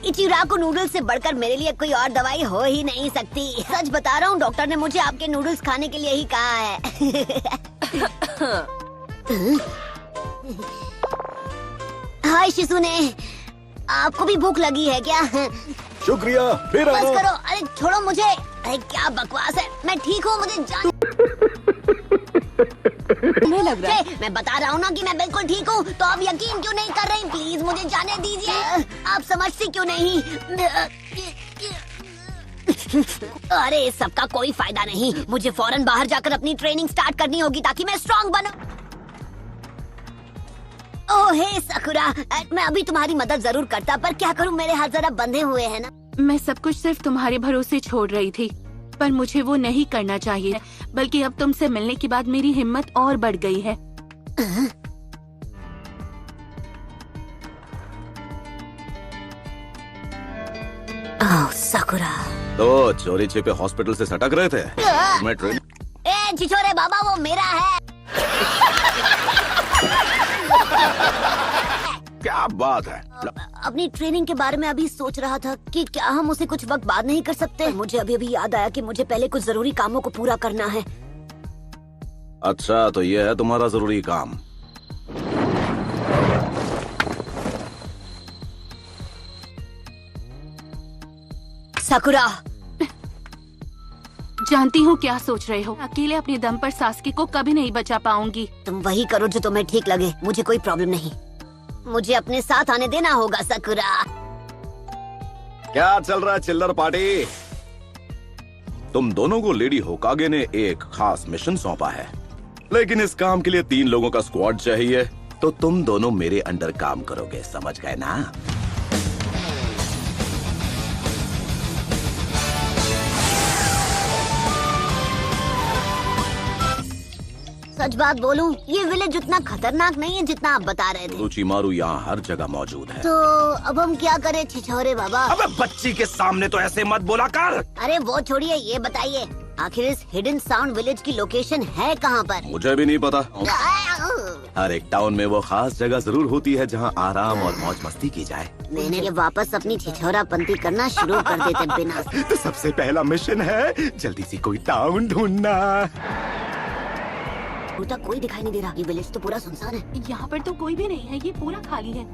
इचिराको noodles से बढ़कर मेरे लिए कोई और दवाई हो ही नहीं सकती। सच बता रहा हूँ, डॉक्टर ने मुझे आपके नूडल्स खाने के लिए ही कहा है। हाय शिजुने, आपको भी भूख लगी है क्या? शुक्रिया, फिर बस आना। करो, अरे छोड़ो मुझे। अरे क्या बकवास है, मैं ठीक हूँ, मुझे जान। तुम्हें लग रहा है मैं बता रहा हूँ ना कि मैं बिल्कुल ठीक हूँ, तो आप यकीन क्यों नहीं कर रही? प्लीज मुझे जाने दीजिए। आप समझती क्यों नहीं? अरे इस सबका कोई फायदा नहीं। मुझे फौरन बाहर जाकर अपनी ट्रेनिंग स्टार्ट करनी होगी ताकि मैं स्ट्रांग बनूं। ओह हे साकुरा, मैं अभी तुम्हारी मदद जरूर करता, पर क्या करूं, मेरे हाथ जरा बंधे हुए हैं ना। मैं सब कुछ सिर्फ तुम्हारे भरोसे छोड़ रही थी, पर मुझे वो नहीं करना चाहिए, बल्कि अब तुमसे मिलने के बाद मेरी हिम्मत और बढ़ गई है। ओह साकुरा। तो चोरी छिपे हॉस्पिटल से सटक रहे थे। मैं ट्रेन ए छिछोरे बाबा, वो मेरा है। क्या बात है? अपनी ट्रेनिंग के बारे में अभी सोच रहा था कि क्या हम उसे कुछ वक्त बाद नहीं कर सकते। मुझे अभी अभी याद आया कि मुझे पहले कुछ जरूरी कामों को पूरा करना है। अच्छा, तो ये है तुम्हारा जरूरी काम। साकुरा, जानती हूँ क्या सोच रहे हो। अकेले अपने दम पर सास्की को कभी नहीं बचा पाऊंगी। तुम वही करो जो तुम्हें ठीक लगे, मुझे कोई प्रॉब्लम नहीं। मुझे अपने साथ आने देना होगा साकुरा। क्या चल रहा है चिल्लर पार्टी? तुम दोनों को लेडी होकागे ने एक खास मिशन सौंपा है, लेकिन इस काम के लिए 3 लोगों का स्क्वाड चाहिए। तो तुम दोनों मेरे अंडर काम करोगे, समझ गए ना? सच बात बोलूं, ये विलेज उतना खतरनाक नहीं है जितना आप बता रहे थे। रुचिमारू यहाँ हर जगह मौजूद है। तो अब हम क्या करें छिछोरे बाबा? अबे बच्ची के सामने तो ऐसे मत बोला कर। अरे वो छोड़िए, ये बताइए आखिर इस हिडन साउंड विलेज की लोकेशन है कहाँ पर? मुझे भी नहीं पता। हर एक टाउन में वो खास जगह जरूर होती है जहाँ आराम और मौज मस्ती की जाए। मैंने ये वापस अपनी छिछोरापंती करना शुरू कर देते बिना। तो सबसे पहला मिशन है जल्दी से कोई टाउन ढूंढना। पूरा कोई दिखाई नहीं दे रहा। ये विलेज तो पूरा सुनसान है। यहाँ पर तो कोई भी नहीं है, ये पूरा खाली है।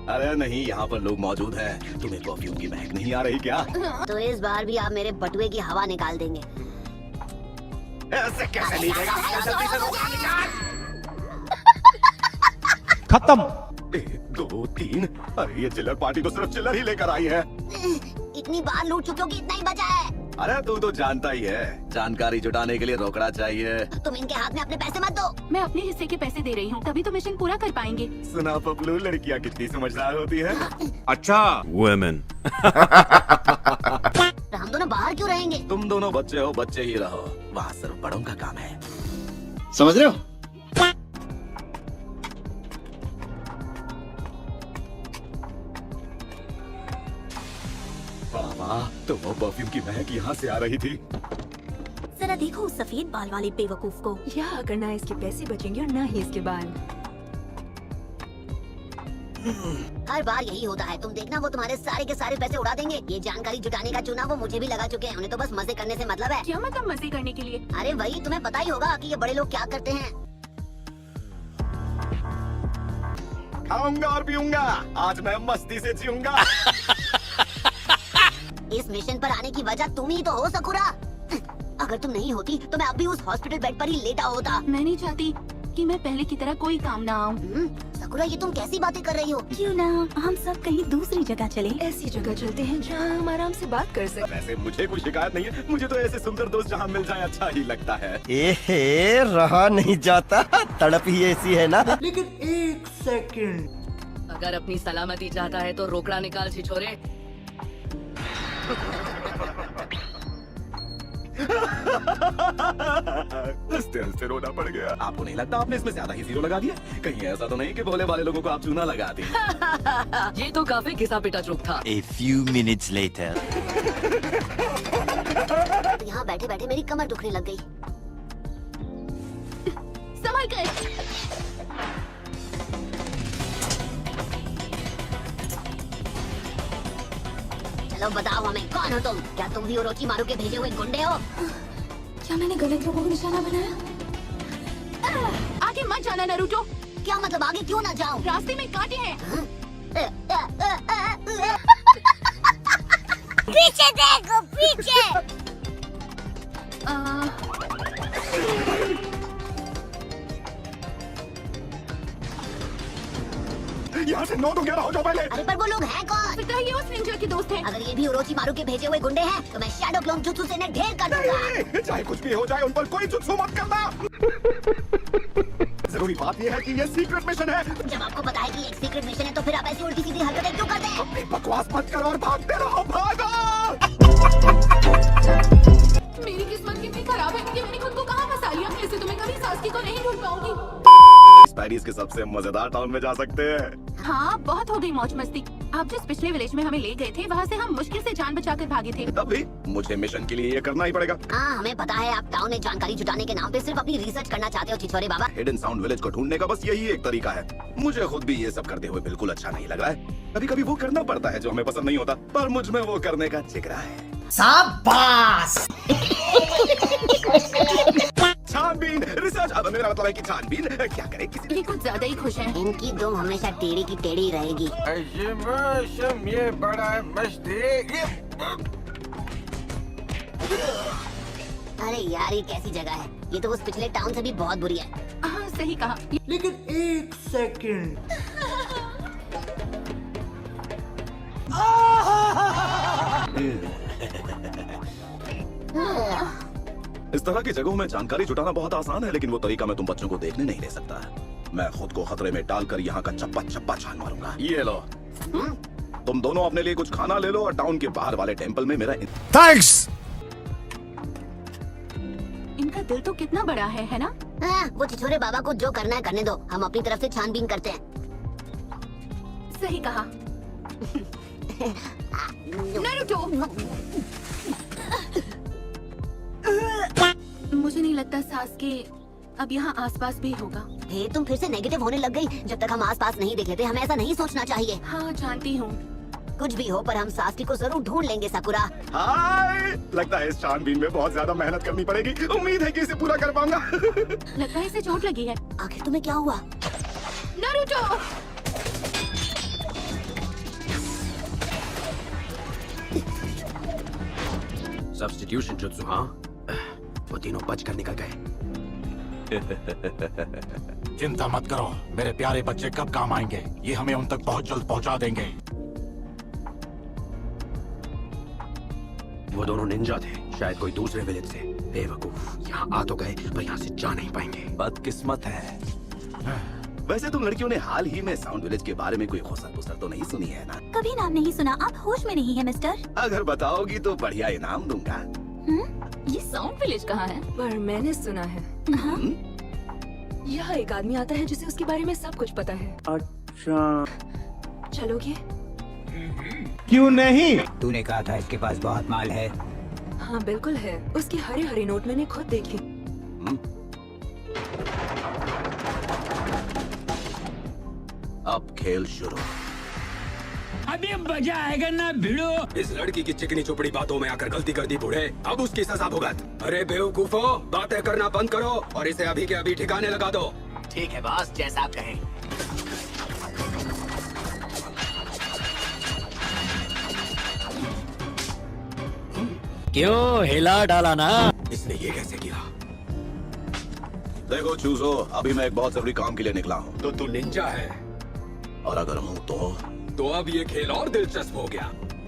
अरे नहीं, यहाँ पर लोग मौजूद हैं। तुम्हें परफ्यूम की महक नहीं आ रही क्या? तो इस बार भी आप मेरे बटुए की हवा निकाल देंगे। ऐसे कैसे नहीं देगा? जल्दी से रोका निकाल। खत्म। 1 2 3। अरे ये चिल्लर पार्टी को सिर्फ चिल्लर ही लेकर आई है। इतनी बार लूट चुके हो कि इतना ही बचा है। अरे तू तो जानता ही है, जानकारी जुटाने के लिए रोकड़ा चाहिए। तुम इनके हाथ में अपने पैसे मत दो। मैं अपने हिस्से के पैसे दे रही हूँ, तभी तो मिशन पूरा कर पाएंगे। सुना पपलू, लड़कियाँ कितनी समझदार होती है। अच्छा, वुमेन। हम दोनों बाहर क्यों रहेंगे? तुम दोनों बच्चे हो, बच्चे ही रहो। वहाँ सिर्फ बड़ों का काम है, समझ रहे हो? बाबा, तो वो परफ्यूम की महक यहाँ से आ रही थी। जरा देखो उस सफेद बाल वाले बेवकूफ को। यहाँ अगर ना इसके पैसे बचेंगे और ना ही इसके बाल। हर बार यही होता है, तुम देखना वो तुम्हारे सारे के सारे पैसे उड़ा देंगे। ये जानकारी जुटाने का चुनाव वो मुझे भी लगा चुके हैं। उन्हें तो बस मजे करने से मतलब है। क्या मतलब मजे करने के लिए? अरे वही, तुम्हें पता ही होगा कि ये बड़े लोग क्या करते हैं। खाऊंगा और पीऊंगा, आज मैं मस्ती से जीऊंगा। इस मिशन पर आने की वजह तुम ही तो हो साकुरा। अगर तुम नहीं होती तो मैं अब भी उस हॉस्पिटल बेड पर ही लेटा होता। मैं नहीं चाहती कि मैं पहले की तरह कोई काम ना आऊँ। साकुरा, ये तुम कैसी बातें कर रही हो? क्यों ना हम सब कहीं दूसरी जगह चले। ऐसी जगह चलते हैं जहाँ हम आराम से बात कर सकें। वैसे मुझे कोई शिकायत नहीं है, मुझे तो ऐसे सुंदर दोस्त जहाँ मिल जाए अच्छा ही लगता है। एहे, रहा नहीं जाता, तड़प ही ऐसी है ना। लेकिन 1 सेकंड। अगर अपनी सलामती चाहता है तो रोकड़ा निकाल छिछोरे। हंसते हंसते रोना पड़ गया। आपको नहीं लगता आपने इसमें ज्यादा ही 0 लगा दिया? कहीं ऐसा तो नहीं कि भोले वाले लोगों को आप चूना लगा दी? ये तो काफी घिसा पिटा जोक था। A few minutes later. यहाँ बैठे बैठे मेरी कमर दुखने लग गई। संभल कर। चलो बताओ हमें, कौन हो तुम? क्या तुम भी ओरोचिमारू के भेजे हुए गुंडे हो? क्या मैंने गलत लोगों को निशाना बनाया? आगे मत जाना नारुतो, क्या मतलब आगे क्यों ना जाऊं? रास्ते में कांटे हैं। पीछे देखो, पीछे। यहाँ से 9 to 11 हो जाओ पहले। अरे पर वो लोग हैं कौन? लगता है ये उस निंजा के दोस्त हैं। अगर ये भी ओरोचिमारू के भेजे हुए गुंडे हैं तो मैं शैडो क्लोन जुत्सु से इन्हें ढेर कर दूंगा। नहीं, चाहे कुछ भी हो जाए उन पर कोई जुत्सु मत करना। जरूरी बात यह है कि ये सीक्रेट मिशन है। जब आपको पता है कि एक सीक्रेट मिशन है तो फिर आप ऐसी उल्टी सीधी हरकतें क्यों करते हैं? अपनी बकवास मत करो और भागते रहो, भागो। मेरी किस्मत कितनी खराब है कि मैंने खुद को कहाँ फंसा लिया। ऐसे तो मैं कभी सासकी को नहीं ढूंढ पाऊंगी। पेरिस के सबसे मजेदार टाउन में जा सकते हैं। हाँ, बहुत हो गई मौज मस्ती। आप जिस पिछले विलेज में हमें ले गए थे वहाँ से हम मुश्किल से जान बचाकर भागे थे। तब भी मुझे मिशन के लिए ये करना ही पड़ेगा। हाँ हमें पता है, आप टाउन में जानकारी जुटाने के नाम पे सिर्फ अपनी रिसर्च करना चाहते हो छिछोरे बाबा। हिडन साउंड विलेज को ढूंढने का बस यही एक तरीका है। मुझे खुद भी ये सब करते हुए बिल्कुल अच्छा नहीं लग रहा है। कभी कभी वो करना पड़ता है जो हमें पसंद नहीं होता, पर मुझ में वो करने का जिगरा है। शाबाश। छानबीन रिसर्च, अब मेरा मतलब है कि छानबीन क्या करे किसी। ये कुछ ज्यादा ही खुश हैं। इनकी दुम हमेशा टेढ़ी की टेढ़ी रहेगी। ये बड़ा मस्ती। अरे यार ये कैसी जगह है? ये तो उस पिछले टाउन से भी बहुत बुरी है। हाँ सही कहा। लेकिन एक सेकंड, इस तरह की जगहों में जानकारी जुटाना बहुत आसान है, लेकिन वो तरीका मैं तुम बच्चों को देखने नहीं दे सकता। मैं खुद को खतरे में डालकर यहाँ का चप्पा चप्पा छान मारूंगा। ये लो, तुम दोनों अपने लिए कुछ खाना ले लो और टाउन के बाहर वाले टेंपल में मेरा थैंक्स। इनका दिल तो कितना बड़ा है ना? हाँ, वो छिछोरे बाबा को जो करना है करने दो, हम अपनी तरफ से छानबीन करते हैं। सही कहा। नारुतो, मुझे नहीं लगता सासके अब यहाँ आसपास भी होगा। हे तुम फिर से नेगेटिव होने लग गई। जब तक हम आसपास नहीं देख लेते हमें ऐसा नहीं सोचना चाहिए। हाँ जानती हूँ। कुछ भी हो पर हम सासकी को जरूर ढूंढ लेंगे साकुरा। हाय, लगता है इस छानबीन में बहुत ज्यादा मेहनत करनी पड़ेगी। उम्मीद है कि इसे पूरा कर पाऊंगा। लगता है इसे चोट लगी है। आखिर तुम्हें क्या हुआ? नारुतो, सब्स्टिट्यूशन जुत्सु, हाँ? वो तीनों बच कर निकल गए। चिंता मत करो, मेरे प्यारे बच्चे कब काम आएंगे। ये हमें उन तक बहुत जल्द पहुंचा देंगे। वो दोनों निंजा थे, शायद कोई दूसरे विलेज से। बेवकूफ, यहाँ आ तो गए पर यहाँ से जा नहीं पाएंगे। बदकिस्मत है। वैसे तुम लड़कियों ने हाल ही में साउंड विलेज के बारे में कोई खुसर तो नहीं सुनी है ना? कभी नाम नहीं सुना, आप होश में नहीं है मिस्टर। अगर बताओगी तो बढ़िया इनाम दूंगा। ये साउंड विलेज कहाँ है? पर मैंने सुना है यहाँ एक आदमी आता है जिसे उसके बारे में सब कुछ पता है। अच्छा चलोगे? क्यों नहीं? तूने कहा था इसके पास बहुत माल है। हाँ बिल्कुल है, उसके हरे हरे नोट मैंने खुद देखे। अब खेल शुरू। अभी मजा आएगा ना भिड़ो। इस लड़की की चिकनी चुपड़ी बातों में आकर गलती कर दी बूढ़े, अब उसकी सजा भुगत। अरे बेवकूफो, बातें करना बंद करो और इसे अभी के अभी ठिकाने लगा दो। ठीक है बॉस, जैसा आप कहें। क्यों हिला डाला ना? इसने ये कैसे किया? देखो चूजो, अभी मैं एक बहुत जरूरी काम के लिए निकला हूँ। तो तू निंजा है और अगर हूँ तो अब ये खेल और दिलचस्प हो गया।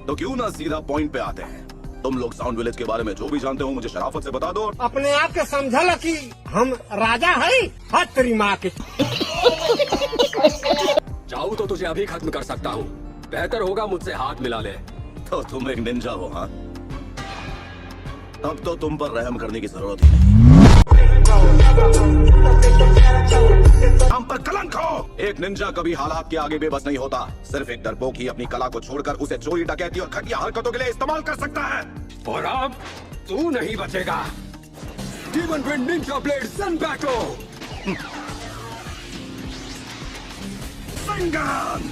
तो क्यों ना सीधा पॉइंट पे आते हैं। तुम लोग साउंड विलेज के बारे में जो भी जानते हो मुझे शराफत से बता दो। अपने आप के समझल कि हम राजा है। हाथ तेरी माँ के। चाहूँ तो तुझे अभी खत्म कर सकता हूँ, बेहतर होगा मुझसे हाथ मिला ले। तो तुम एक निंजा हो, हाँ? तब तो तुम पर रहम करने की जरूरत ही नहीं। हम पर कलंक हो। एक निंजा कभी हालात के आगे बेबस नहीं होता। सिर्फ एक डरपोक ही अपनी कला को छोड़कर उसे चोरी, डकैती और घटिया हरकतों के लिए इस्तेमाल कर सकता है। और अब तू नहीं बचेगा। डीमन विंड निंजा ब्लेड सन बैटो। संगन।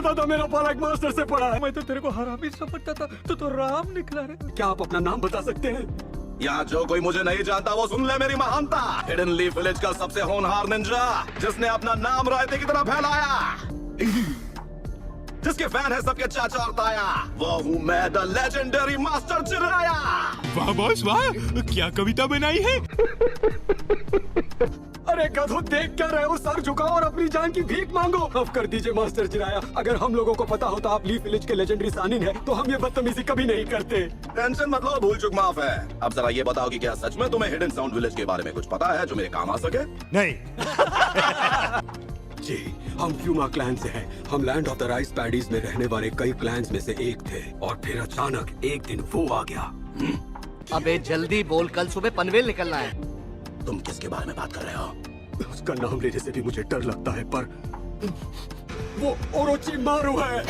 पता था मेरा पाला एक मास्टर से पड़ा है। मैं तो तेरे को हरामी समझता था, तो राम निकला रे। क्या आप अपना नाम बता सकते हैं? यहाँ जो कोई मुझे नहीं जानता वो सुन ले मेरी महानता। हिडन लीफ विलेज का सबसे होनहार निंजा, जिसने अपना नाम रायते की तरह फैलाया, जिसके फैन है सबके चाचा और ताया, वो हूँ मैं, द लेजेंडरी मास्टर चिराया। वाह बॉस वाह, क्या कविता बनाई है। अरे गधो, देख क्या रहे हो? सर झुकाओ और अपनी जान की भीख मांगो। माफ कर दीजिए मास्टर चिराया, अगर हम लोगों को पता होता आप लीफ विलेज के लेजेंडरी सानिन है तो हम ये बदतमीजी कभी नहीं करते। टेंशन मत लो, भूल चुक माफ है। अब जरा ये बताओ कि क्या सच में तुम्हें हिडन साउंड विलेज के बारे में कुछ पता है जो मेरे काम आ सके? नहीं। जी, हम फ्यूमा क्लैन से हैं। हम land of the rice paddies में रहने वाले कई क्लैंस में से एक थे, और फिर अचानक एक दिन वो आ गया। अबे जल्दी बोल, कल सुबह पनवेल निकलना है। तुम किसके बारे में बात कर रहे हो? उसका नाम लेने से भी मुझे डर लगता है, पर वो ओरोचिमारू है।